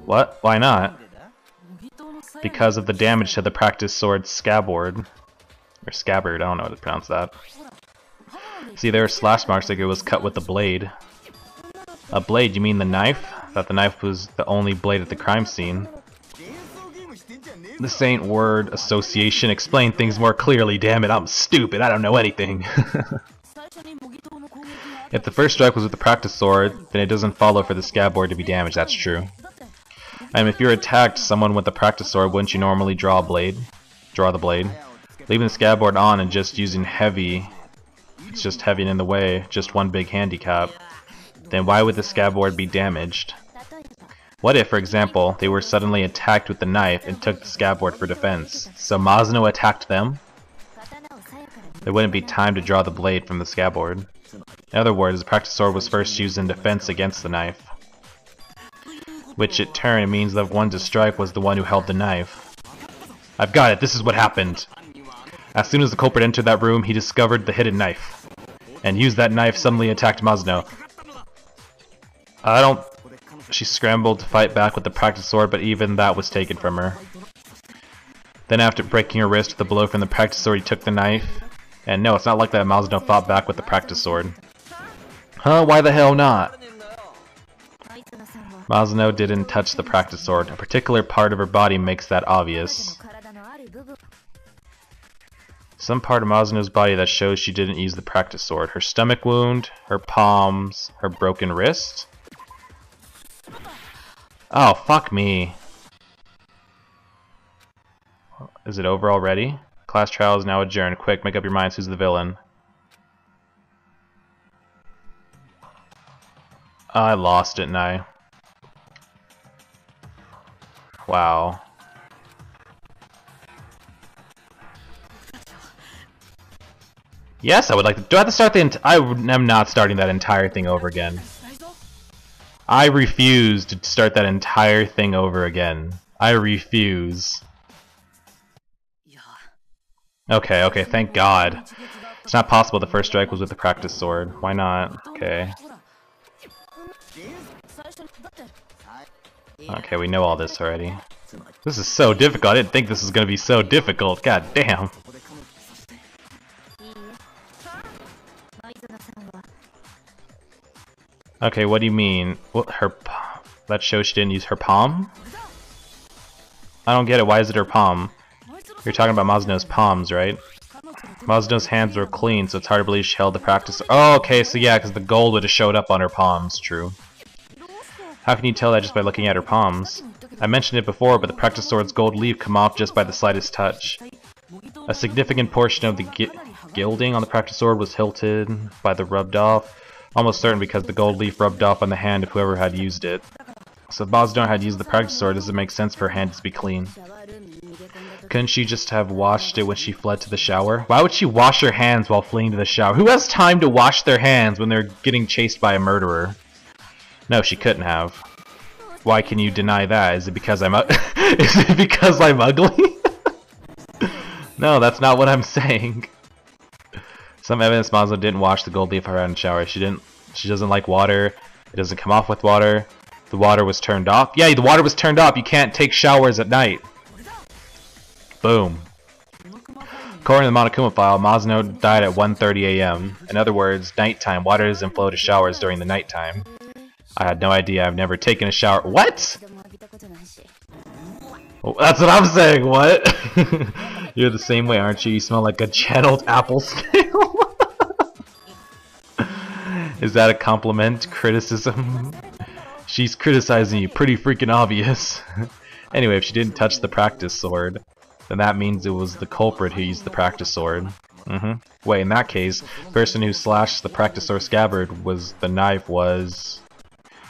What? Why not? Because of the damage to the practice sword scabbard. Or scabbard, I don't know how to pronounce that. See, there are slash marks like it was cut with a blade. A blade, you mean the knife? I thought the knife was the only blade at the crime scene. This ain't word association. Explain things more clearly, damn it, I'm stupid, I don't know anything. If the first strike was with the practice sword, then it doesn't follow for the scabbard to be damaged, that's true. And if you're attacked someone with the practice sword, wouldn't you normally draw the blade? Leaving the scabbard on and just using heavy, it's just heavy and in the way, just one big handicap. Then why would the scabbard be damaged? What if, for example, they were suddenly attacked with the knife and took the scabbard for defense? So Masuno attacked them? There wouldn't be time to draw the blade from the scabbard. In other words, the practice sword was first used in defense against the knife. Which in turn means that one to strike was the one who held the knife. I've got it, this is what happened. As soon as the culprit entered that room, he discovered the hidden knife. And used that knife, suddenly attacked Masuno. She scrambled to fight back with the practice sword, but even that was taken from her. Then after breaking her wrist with a blow from the practice sword, he took the knife. And no, it's not like that Masuno fought back with the practice sword. Huh? Why the hell not? Masuno didn't touch the practice sword. A particular part of her body makes that obvious. Some part of Masuno's body that shows she didn't use the practice sword. Her stomach wound, her palms, her broken wrist. Oh, fuck me. Is it over already? Class trial is now adjourned. Quick, make up your minds, who's the villain? I lost it, now. Wow. Yes, I would like to. Do I have to start the I am not starting that entire thing over again. I refuse to start that entire thing over again. I refuse. Okay, thank God. It's not possible the first strike was with the practice sword. Why not? Okay. Okay, we know all this already. This is so difficult. I didn't think this was gonna be so difficult. God damn. Okay, what do you mean? What, that shows she didn't use her palm? I don't get it. Why is it her palm? You're talking about Masuno's palms, right? Masuno's hands were clean, so it's hard to believe she held the practice. Oh, okay, so yeah, because the gold would have showed up on her palms. True. How can you tell that just by looking at her palms? I mentioned it before, but the practice sword's gold leaf come off just by the slightest touch. A significant portion of the gilding on the practice sword was hilted by the rubbed off. Almost certain because the gold leaf rubbed off on the hand of whoever had used it. So if Masuno had used the practice sword, does it make sense for her hand to be clean? Couldn't she just have washed it when she fled to the shower? Why would she wash her hands while fleeing to the shower? Who has time to wash their hands when they're getting chased by a murderer? No, she couldn't have. Why can you deny that? Is it because I'm is it because I'm ugly? No, that's not what I'm saying. Some evidence Masuno didn't wash the gold leaf around in the shower. She doesn't like water. It doesn't come off with water. The water was turned off. Yeah, the water was turned off. You can't take showers at night. Boom. According to the Monokuma file, Masuno died at 1:30 a.m. In other words, nighttime. Water doesn't flow to showers during the nighttime. I had no idea. I've never taken a shower. What? Well, that's what I'm saying. What? You're the same way, aren't you? You smell like a channeled apple snail. Is that a compliment? Criticism? She's criticizing you. Pretty freaking obvious. Anyway, if she didn't touch the practice sword, then that means it was the culprit who used the practice sword. Wait, in that case, the person who slashed the practice sword scabbard was the knife was...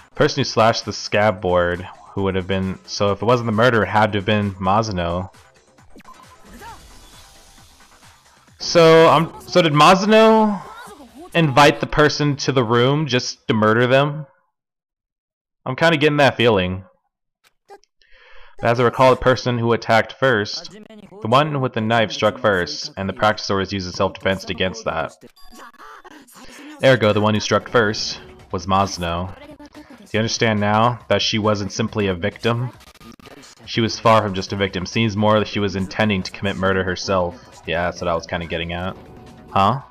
The person who slashed the scabbard, who would have been... So if it wasn't the murderer, it had to have been Masuno. So did Masuno invite the person to the room just to murder them? I'm kind of getting that feeling. As I recall, the person who attacked first, the one with the knife struck first, and the practice sword was used as self-defense against that. Ergo, the one who struck first was Masuno. Do you understand now that she wasn't simply a victim? She was far from just a victim. Seems more that she was intending to commit murder herself. Yeah, that's what I was kind of getting at. Huh?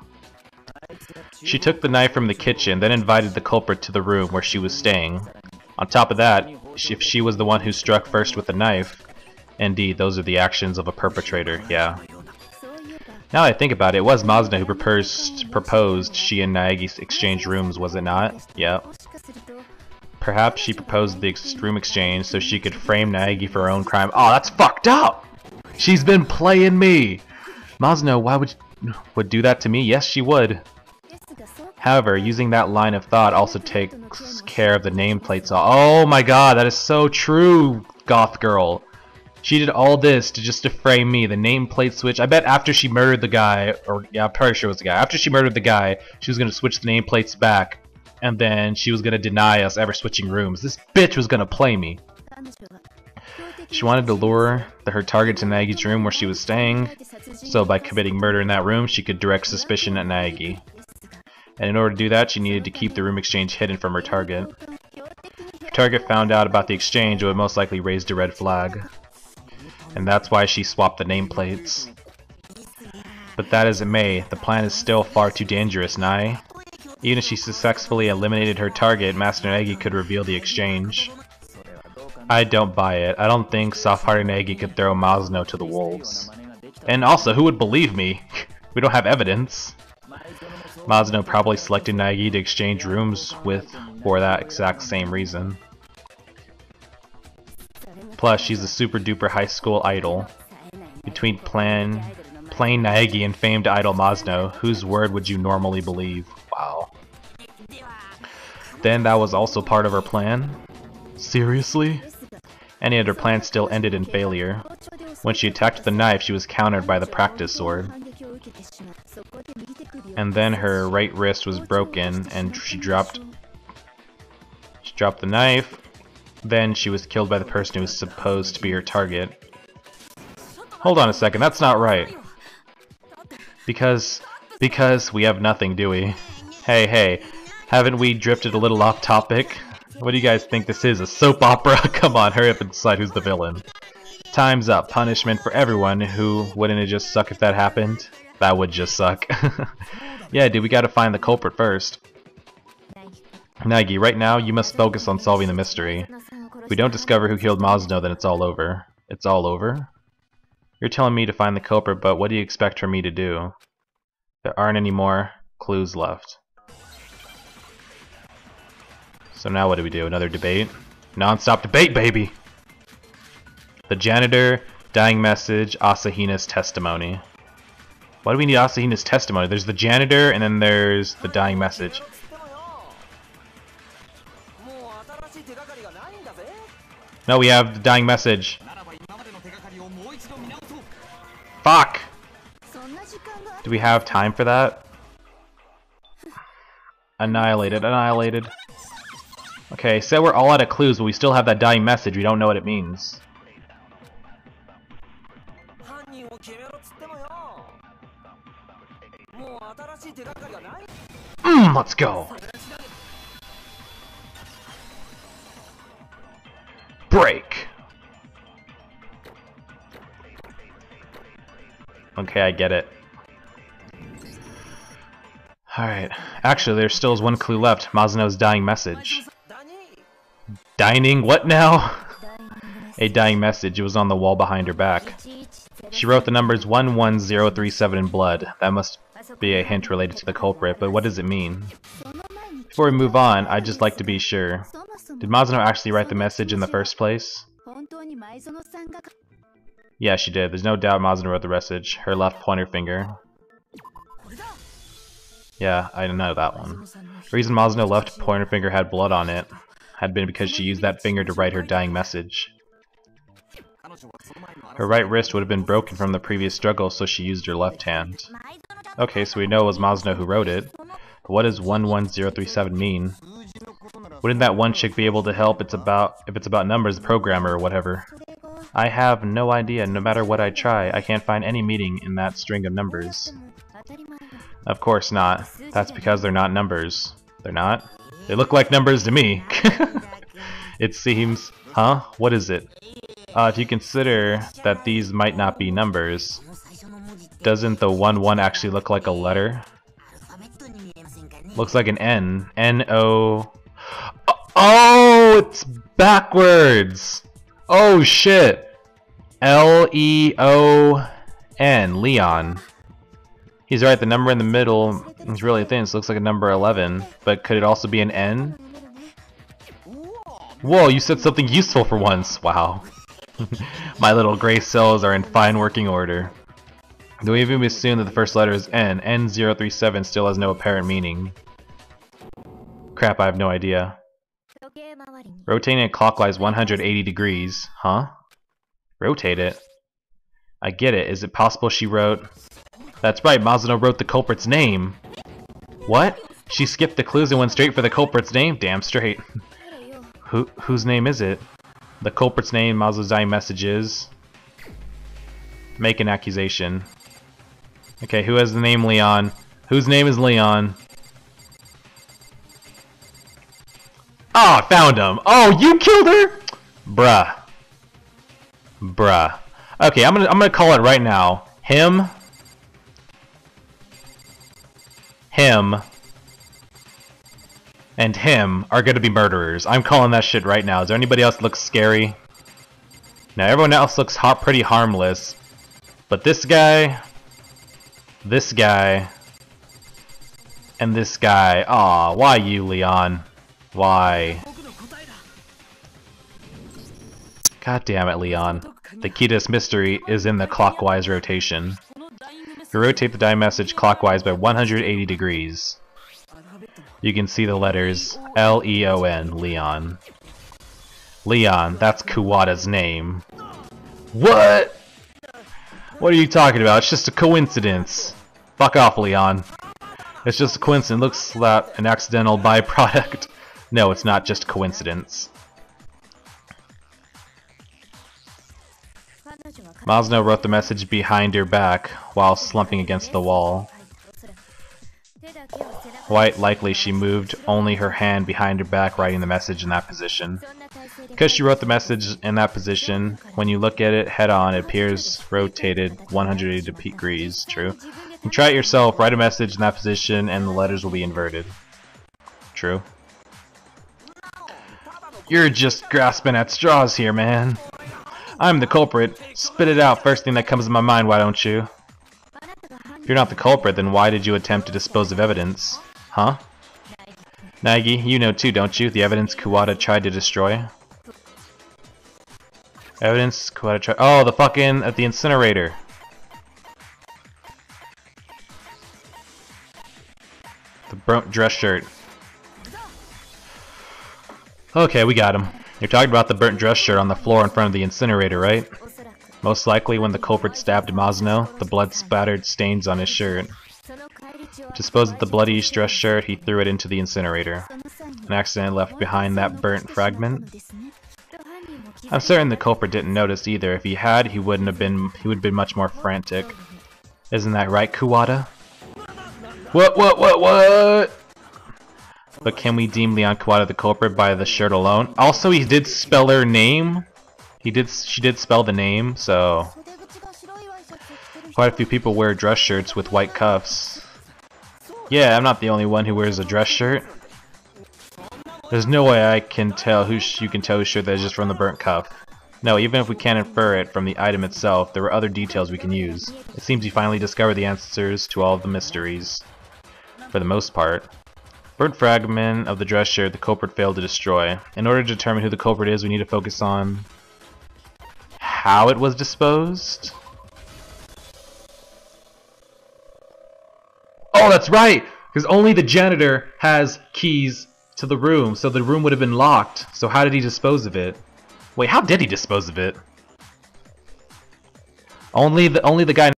She took the knife from the kitchen, then invited the culprit to the room where she was staying. On top of that, if she was the one who struck first with the knife, indeed, those are the actions of a perpetrator, yeah. Now that I think about it, it was Mazuna who proposed she and Naegi exchange rooms, was it not? Yep. Perhaps she proposed the room exchange so she could frame Naegi for her own crime. Oh, that's fucked up! She's been playing me! Mazuna, why would do that to me? Yes, she would. However, using that line of thought also takes care of the nameplates. Oh my god, that is so true, goth girl. She did all this just to frame me. The nameplate switch. I bet after she murdered the guy, or yeah, I'm pretty sure it was the guy. After she murdered the guy, she was going to switch the nameplates back. And then she was going to deny us ever switching rooms. This bitch was going to play me. She wanted to lure her target to Naegi's room where she was staying. So by committing murder in that room, she could direct suspicion at Naegi. And in order to do that, she needed to keep the room exchange hidden from her target. If her target found out about the exchange, it would most likely raise a red flag. And that's why she swapped the nameplates. But that as it may, the plan is still far too dangerous, Nai. Even if she successfully eliminated her target, Master Naegi could reveal the exchange. I don't buy it. I don't think soft-hearted Naegi could throw Mazuna to the wolves. And also, who would believe me? We don't have evidence. Mazuna probably selected Naegi to exchange rooms with for that exact same reason. Plus, she's a super-duper high school idol. Between plain Naegi and famed idol Mazuna, whose word would you normally believe? Wow. Then that was also part of her plan? Seriously? Any of her plans still ended in failure. When she attacked the knife, she was countered by the practice sword. And then her right wrist was broken, and she dropped the knife. Then she was killed by the person who was supposed to be her target. Hold on a second, that's not right. Because we have nothing, do we? Hey, haven't we drifted a little off topic? What do you guys think this is, a soap opera? Come on, hurry up and decide who's the villain. Time's up. Punishment for everyone. Wouldn't it just suck if that happened? That would just suck. Yeah, dude, we gotta find the culprit first. Naegi, right now, you must focus on solving the mystery. If we don't discover who killed Mazuna, then it's all over. It's all over? You're telling me to find the culprit, but what do you expect for me to do? There aren't any more clues left. So now what do we do? Another debate? Non-stop debate, baby! The janitor, dying message, Asahina's testimony. Why do we need Asahina's testimony? There's the janitor, and then there's the dying message. No, we have the dying message. Fuck! Do we have time for that? Annihilated. Okay, so we're all out of clues, but we still have that dying message. We don't know what it means. Let's go! Break! Okay, I get it. Alright. Actually, there still is one clue left. Mazuno's dying message. Dining? What now? A dying message. It was on the wall behind her back. She wrote the numbers 11037 in blood. That must be a hint related to the culprit, but what does it mean? Before we move on, I'd just like to be sure. Did Mazuno actually write the message in the first place? Yeah, she did. There's no doubt Mazuno wrote the message. Her left pointer finger. Yeah, I know that one. The reason Mazuno's left pointer finger had blood on it had been because she used that finger to write her dying message. Her right wrist would have been broken from the previous struggle, so she used her left hand. Okay, so we know it was Mazuno who wrote it. But what does 11037 mean? Wouldn't that one chick be able to help if it's about numbers, the programmer, or whatever? I have no idea. No matter what I try, I can't find any meaning in that string of numbers. Of course not. That's because they're not numbers. They're not? They look like numbers to me. It seems... Huh? What is it? If you consider that these might not be numbers, doesn't the 1-1 actually look like a letter? Looks like an N. N-O... Oh! It's backwards! Oh shit! L-E-O-N. Leon. He's right, the number in the middle is really thin, so it looks like a number 11. But could it also be an N? Whoa, you said something useful for once. Wow. My little gray cells are in fine working order. Though we even assume that the first letter is N, N037 still has no apparent meaning. Crap, I have no idea. Rotating it clockwise 180 degrees. Huh? Rotate it? I get it. Is it possible she wrote... That's right, Masuno wrote the culprit's name. What? She skipped the clues and went straight for the culprit's name? Damn straight. Whose name is it? The culprit's name, Masuno's dying message is... Make an accusation. Okay, who has the name Leon? Whose name is Leon? Oh, I found him! Oh, you killed her?! Bruh. Bruh. Okay, I'm gonna call it right now. Him, and him are gonna be murderers. I'm calling that shit right now. Is there anybody else that looks scary? Now everyone else looks pretty harmless. But this guy, and this guy. Aw, why you, Leon? Why? God damn it, Leon. The key to this mystery is in the clockwise rotation. You rotate the die message clockwise by 180 degrees. You can see the letters L-E-O-N, Leon. Leon, that's Kuwata's name. What? What are you talking about? It's just a coincidence. Fuck off, Leon. It's just a coincidence. Looks like an accidental byproduct. No, it's not just coincidence. Masuno wrote the message behind her back while slumping against the wall. Quite likely she moved only her hand behind her back writing the message in that position. Because she wrote the message in that position, when you look at it head on, it appears rotated 180 degrees. True. You try it yourself, write a message in that position, and the letters will be inverted. True. You're just grasping at straws here, man. I'm the culprit. Spit it out, first thing that comes to my mind, why don't you? If you're not the culprit, then why did you attempt to dispose of evidence? Huh? Nagi, you know too, don't you? The evidence Kuwata tried to destroy? Evidence Kuwata tried... Oh, the fucking... at the incinerator. The burnt dress shirt. Okay, we got him. You're talking about the burnt dress shirt on the floor in front of the incinerator, right? Most likely when the culprit stabbed Masuno, the blood spattered stains on his shirt. To dispose of the bloody dress shirt, he threw it into the incinerator. An accident left behind that burnt fragment. I'm certain the culprit didn't notice either. If he had, he would have been much more frantic. Isn't that right, Kuwata? What? But can we deem Leon Kuwata the culprit by the shirt alone? Also, he did spell her name. She did spell the name, so... Quite a few people wear dress shirts with white cuffs. Yeah, I'm not the only one who wears a dress shirt. There's no way I can tell you can tell whose shirt that is just from the burnt cuff. No, even if we can't infer it from the item itself, there are other details we can use. It seems you finally discovered the answers to all of the mysteries. For the most part. Burnt fragment of the dress shirt the culprit failed to destroy. In order to determine who the culprit is, we need to focus on how it was disposed. Oh, that's right! Because only the janitor has keys to the room, so the room would have been locked. So how did he dispose of it? Wait, how did he dispose of it? Only the guy